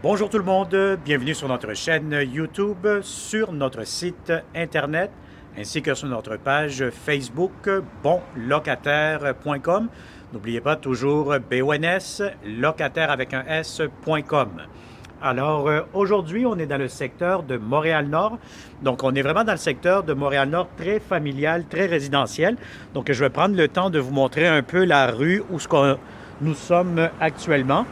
Bonjour tout le monde, bienvenue sur notre chaîne YouTube, sur notre site Internet, ainsi que sur notre page Facebook bonlocataire.com. N'oubliez pas toujours BONS, locataire avec un S.com. Alors, aujourd'hui, on est dans le secteur de Montréal-Nord. Donc, on est vraiment dans le secteur de Montréal-Nord très familial, très résidentiel. Donc, je vais prendre le temps de vous montrer un peu la rue où nous sommes actuellement.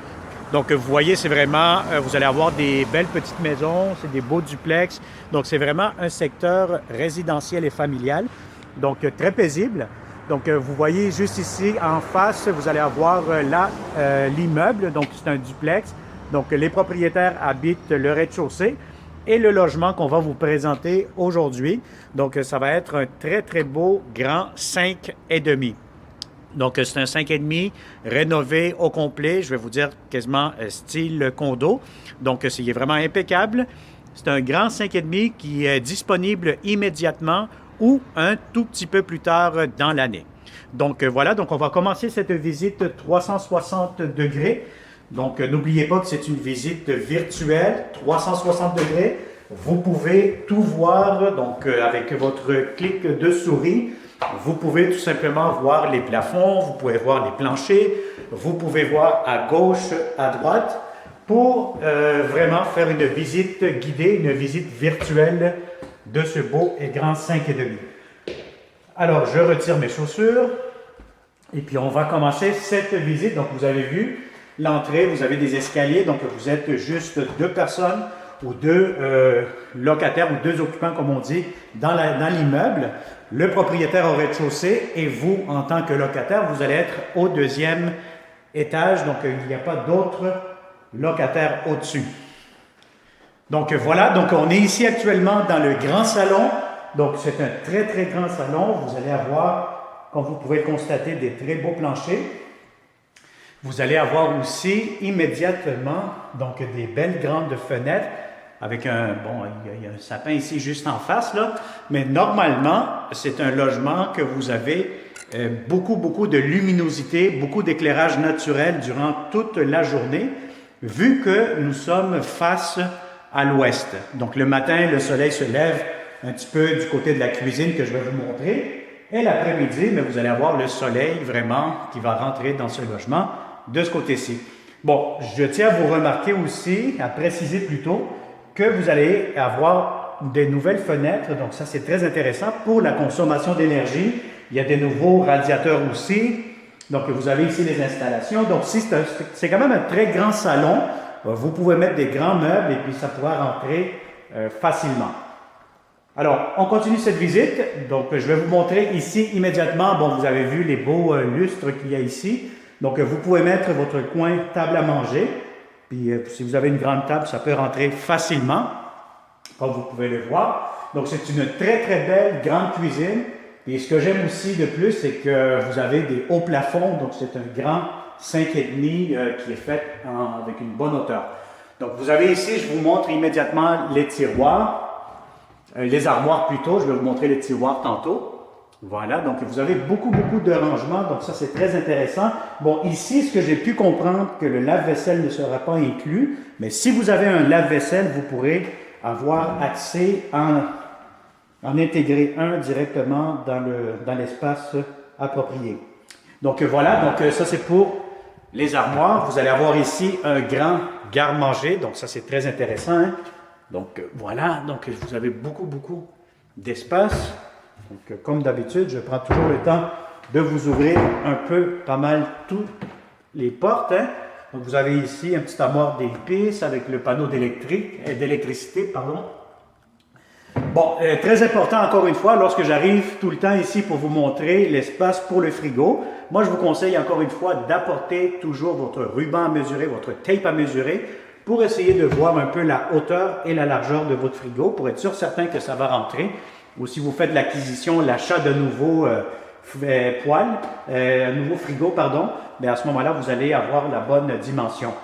Donc, vous voyez, c'est vraiment, vous allez avoir des belles petites maisons, c'est des beaux duplex. Donc, c'est vraiment un secteur résidentiel et familial. Donc, très paisible. Donc, vous voyez juste ici en face, vous allez avoir là l'immeuble. Donc, c'est un duplex. Donc, les propriétaires habitent le rez-de-chaussée et le logement qu'on va vous présenter aujourd'hui. Donc, ça va être un très, très beau grand 5,5. Donc, c'est un 5,5 rénové au complet. Je vais vous dire quasiment style condo. Donc, c'est vraiment impeccable. C'est un grand 5,5 qui est disponible immédiatement ou un tout petit peu plus tard dans l'année. Donc, voilà. Donc, on va commencer cette visite 360 degrés. Donc, n'oubliez pas que c'est une visite virtuelle, 360 degrés. Vous pouvez tout voir, donc avec votre clic de souris. Vous pouvez tout simplement voir les plafonds, vous pouvez voir les planchers, vous pouvez voir à gauche, à droite, pour vraiment faire une visite guidée, une visite virtuelle de ce beau et grand 5,5. Alors, je retire mes chaussures et puis on va commencer cette visite. Donc, vous avez vu l'entrée, vous avez des escaliers, donc vous êtes juste deux personnes ou deux locataires ou deux occupants, comme on dit, dans l'immeuble. Le propriétaire au rez-de-chaussée et vous, en tant que locataire, vous allez être au deuxième étage. Donc, il n'y a pas d'autres locataires au-dessus. Donc, voilà. Donc, on est ici actuellement dans le grand salon. Donc, c'est un très, très grand salon. Vous allez avoir, comme vous pouvez le constater, des très beaux planchers. Vous allez avoir aussi immédiatement donc des belles grandes fenêtres avec il y a un sapin ici juste en face là, mais normalement c'est un logement que vous avez beaucoup de luminosité, beaucoup d'éclairage naturel durant toute la journée, vu que nous sommes face à l'ouest. Donc le matin, le soleil se lève un petit peu du côté de la cuisine que je vais vous montrer, et l'après-midi, mais vous allez avoir le soleil vraiment qui va rentrer dans ce logement de ce côté-ci. Bon, je tiens à vous remarquer aussi, à préciser plutôt, que vous allez avoir des nouvelles fenêtres. Donc ça, c'est très intéressant pour la consommation d'énergie. Il y a des nouveaux radiateurs aussi. Donc vous avez ici les installations. Donc c'est quand même un très grand salon. Vous pouvez mettre des grands meubles et puis ça pourra rentrer facilement. Alors, on continue cette visite. Donc, je vais vous montrer ici immédiatement. Bon, vous avez vu les beaux lustres qu'il y a ici. Donc, vous pouvez mettre votre coin table à manger. Puis, si vous avez une grande table, ça peut rentrer facilement, comme vous pouvez le voir. Donc, c'est une très, très belle grande cuisine. Et ce que j'aime aussi de plus, c'est que vous avez des hauts plafonds. Donc, c'est un grand 5,5 qui est fait avec une bonne hauteur. Donc, vous avez ici, je vous montre immédiatement les tiroirs. Les armoires plutôt. Je vais vous montrer les tiroirs tantôt. Voilà, donc vous avez beaucoup de rangements, donc ça c'est très intéressant. Bon, ici, ce que j'ai pu comprendre, que le lave-vaisselle ne sera pas inclus, mais si vous avez un lave-vaisselle, vous pourrez avoir accès en intégrer un directement dans l'espace approprié. Donc voilà, donc ça c'est pour les armoires. Vous allez avoir ici un grand garde-manger, donc ça c'est très intéressant. Hein? Donc voilà, donc vous avez beaucoup d'espace. Donc, comme d'habitude, je prends toujours le temps de vous ouvrir un peu, pas mal, toutes les portes. Hein? Donc, vous avez ici un petit armoire d'épices avec le panneau d'électricité. Bon, très important encore une fois, lorsque j'arrive tout le temps ici pour vous montrer l'espace pour le frigo, moi je vous conseille encore une fois d'apporter toujours votre ruban à mesurer, votre tape à mesurer, pour essayer de voir un peu la hauteur et la largeur de votre frigo, pour être sûr certain que ça va rentrer. Ou si vous faites l'acquisition, l'achat de nouveaux nouveau frigo, pardon, bien à ce moment-là, vous allez avoir la bonne dimension.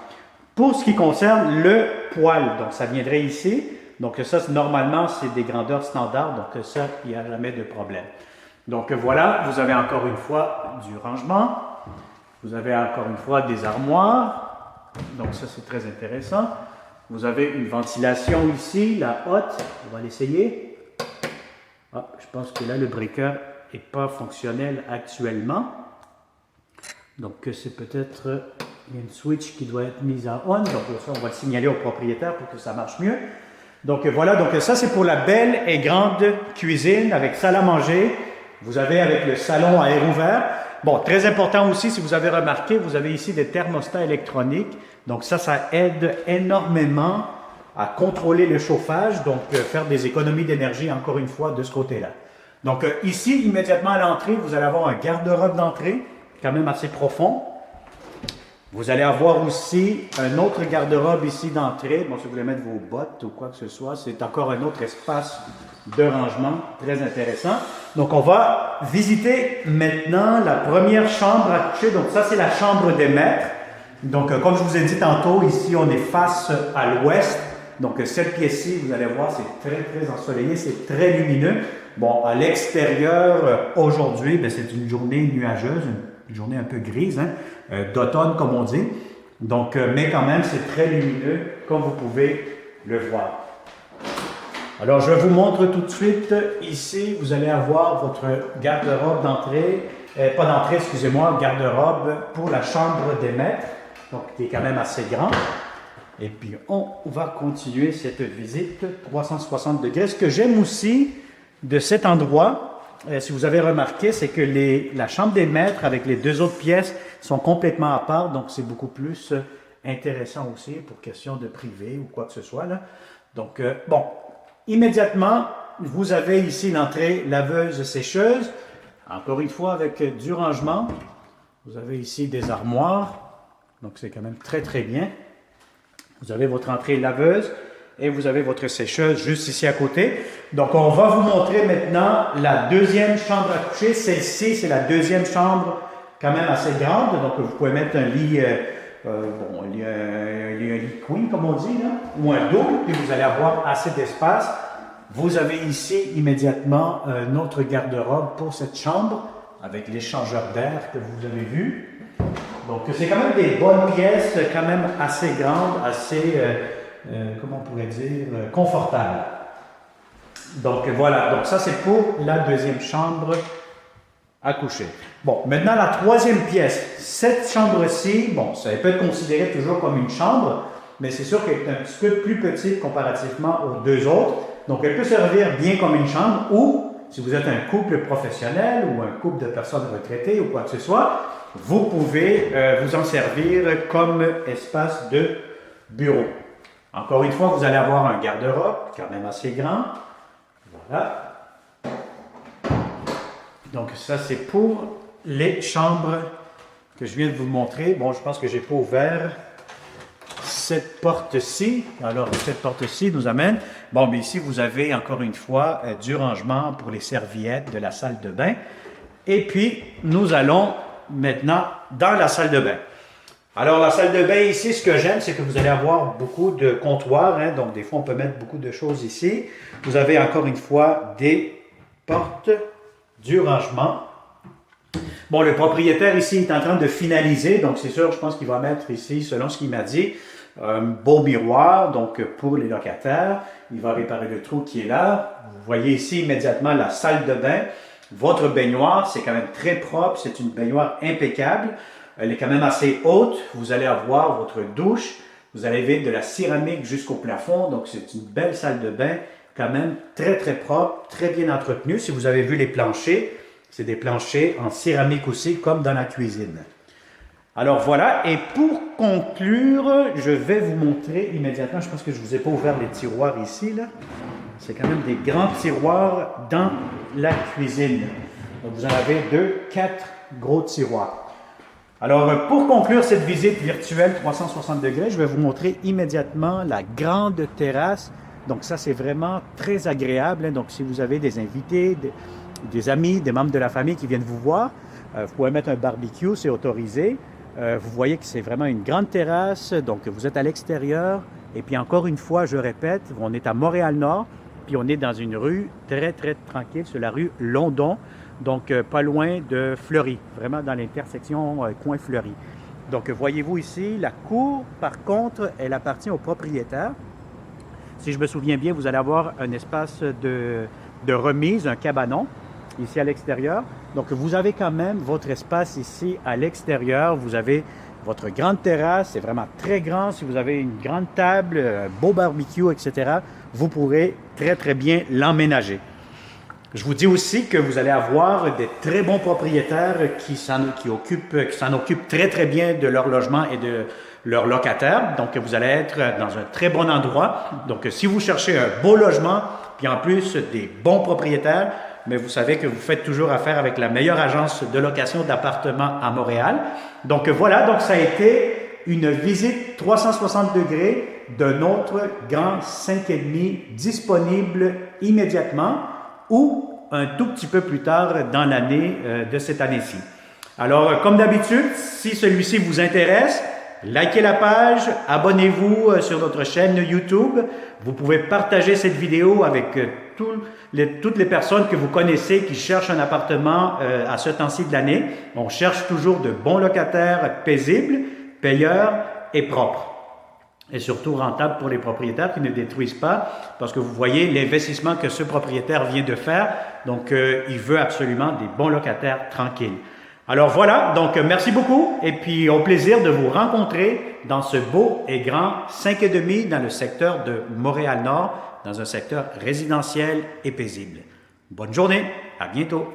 Pour ce qui concerne le poêle, donc ça viendrait ici. Donc ça, normalement, c'est des grandeurs standards, donc ça, il n'y a jamais de problème. Donc voilà, vous avez encore une fois du rangement. Vous avez encore une fois des armoires. Donc ça, c'est très intéressant. Vous avez une ventilation ici, la haute. On va l'essayer. Ah, je pense que là, le breaker n'est pas fonctionnel actuellement. Donc c'est peut-être une switch qui doit être mise en on. Donc ça, on va le signaler au propriétaire pour que ça marche mieux. Donc voilà, donc ça c'est pour la belle et grande cuisine avec salle à manger. Vous avez avec le salon à air ouvert. Bon, très important aussi, si vous avez remarqué, vous avez ici des thermostats électroniques. Donc ça aide énormément à contrôler le chauffage, donc faire des économies d'énergie encore une fois de ce côté-là. Donc ici, immédiatement à l'entrée, vous allez avoir un garde-robe d'entrée, quand même assez profond. Vous allez avoir aussi un autre garde-robe ici d'entrée. Bon, si vous voulez mettre vos bottes ou quoi que ce soit, c'est encore un autre espace de rangement très intéressant. Donc, on va visiter maintenant la première chambre à coucher. Donc, ça, c'est la chambre des maîtres. Donc, comme je vous ai dit tantôt, ici, on est face à l'ouest. Donc, cette pièce-ci, vous allez voir, c'est très, très ensoleillé, c'est très lumineux. Bon, à l'extérieur, aujourd'hui, c'est une journée nuageuse, une journée un peu grise, hein, d'automne, comme on dit. Donc, mais quand même, c'est très lumineux, comme vous pouvez le voir. Alors, je vous montre tout de suite. Ici, vous allez avoir votre garde-robe d'entrée, pas d'entrée, excusez-moi, garde-robe pour la chambre des maîtres, donc qui est quand même assez grand. Et puis, on va continuer cette visite 360 degrés. Ce que j'aime aussi de cet endroit, si vous avez remarqué, c'est que la chambre des maîtres avec les deux autres pièces sont complètement à part, donc c'est beaucoup plus intéressant aussi pour question de privé ou quoi que ce soit, là. Donc, bon, immédiatement, vous avez ici l'entrée laveuse-sécheuse, encore une fois avec du rangement. Vous avez ici des armoires, donc c'est quand même très très bien. Vous avez votre entrée laveuse et vous avez votre sécheuse juste ici à côté. Donc, on va vous montrer maintenant la deuxième chambre à coucher. Celle-ci, c'est la deuxième chambre quand même assez grande. Donc, vous pouvez mettre un lit, un lit queen, comme on dit, là, ou un double, puis vous allez avoir assez d'espace. Vous avez ici immédiatement notre garde-robe pour cette chambre avec l'échangeur d'air que vous avez vu. Donc, c'est quand même des bonnes pièces, quand même assez grandes, assez, comment on pourrait dire, confortables. Donc, voilà. Donc, ça, c'est pour la deuxième chambre à coucher. Bon, maintenant, la troisième pièce. Cette chambre-ci, bon, ça peut être considéré toujours comme une chambre, mais c'est sûr qu'elle est un petit peu plus petite comparativement aux deux autres. Donc, elle peut servir bien comme une chambre ou, si vous êtes un couple professionnel ou un couple de personnes retraitées ou quoi que ce soit, vous pouvez vous en servir comme espace de bureau. Encore une fois, vous allez avoir un garde-robe, quand même assez grand. Voilà. Donc, ça, c'est pour les chambres que je viens de vous montrer. Bon, je pense que je n'ai pas ouvert cette porte-ci. Alors, cette porte-ci nous amène. Bon, mais ici, vous avez encore une fois du rangement pour les serviettes de la salle de bain. Et puis, nous allons maintenant dans la salle de bain. Alors, la salle de bain ici, ce que j'aime, c'est que vous allez avoir beaucoup de comptoirs. Hein, donc, des fois, on peut mettre beaucoup de choses ici. Vous avez encore une fois des portes, du rangement. Bon, le propriétaire ici est en train de finaliser. Donc, c'est sûr, je pense qu'il va mettre ici, selon ce qu'il m'a dit, un beau miroir. Donc, pour les locataires, il va réparer le trou qui est là. Vous voyez ici immédiatement la salle de bain. Votre baignoire, c'est quand même très propre. C'est une baignoire impeccable. Elle est quand même assez haute. Vous allez avoir votre douche. Vous avez de la céramique jusqu'au plafond. Donc, c'est une belle salle de bain, quand même très, très propre, très bien entretenue. Si vous avez vu les planchers, c'est des planchers en céramique aussi, comme dans la cuisine. Alors, voilà. Et pour conclure, je vais vous montrer immédiatement. Je pense que je ne vous ai pas ouvert les tiroirs ici, là. C'est quand même des grands tiroirs dans la cuisine. Donc, vous en avez 4 gros tiroirs. Alors, pour conclure cette visite virtuelle 360 degrés, je vais vous montrer immédiatement la grande terrasse. Donc, ça, c'est vraiment très agréable. Hein. Donc, si vous avez des invités, des amis, des membres de la famille qui viennent vous voir, vous pouvez mettre un barbecue, c'est autorisé. Vous voyez que c'est vraiment une grande terrasse. Donc, vous êtes à l'extérieur. Et puis, encore une fois, je répète, on est à Montréal-Nord. Puis on est dans une rue très, très tranquille, c'est la rue London, donc pas loin de Fleury, vraiment dans l'intersection coin Fleury. Donc, voyez-vous ici, la cour, par contre, elle appartient au propriétaire. Si je me souviens bien, vous allez avoir un espace de remise, un cabanon, ici à l'extérieur. Donc, vous avez quand même votre espace ici à l'extérieur. Vous avez votre grande terrasse, c'est vraiment très grand. Si vous avez une grande table, un beau barbecue, etc., vous pourrez très, très bien l'emménager. Je vous dis aussi que vous allez avoir des très bons propriétaires qui s'en occupent très, très bien de leur logement et de leurs locataires. Donc, vous allez être dans un très bon endroit. Donc, si vous cherchez un beau logement, puis en plus des bons propriétaires, mais vous savez que vous faites toujours affaire avec la meilleure agence de location d'appartements à Montréal. Donc, voilà. Donc, ça a été une visite 360 degrés de notre grand 5,5 disponible immédiatement ou un tout petit peu plus tard dans l'année de cette année-ci. Alors, comme d'habitude, si celui-ci vous intéresse, likez la page, abonnez-vous sur notre chaîne YouTube. Vous pouvez partager cette vidéo avec toutes les personnes que vous connaissez qui cherchent un appartement à ce temps-ci de l'année. On cherche toujours de bons locataires paisibles, payeurs et propres. Et surtout rentable pour les propriétaires qui ne détruisent pas, parce que vous voyez l'investissement que ce propriétaire vient de faire. Donc, il veut absolument des bons locataires tranquilles. Alors voilà, donc merci beaucoup et puis au plaisir de vous rencontrer dans ce beau et grand 5,5 dans le secteur de Montréal-Nord, dans un secteur résidentiel et paisible. Bonne journée, à bientôt.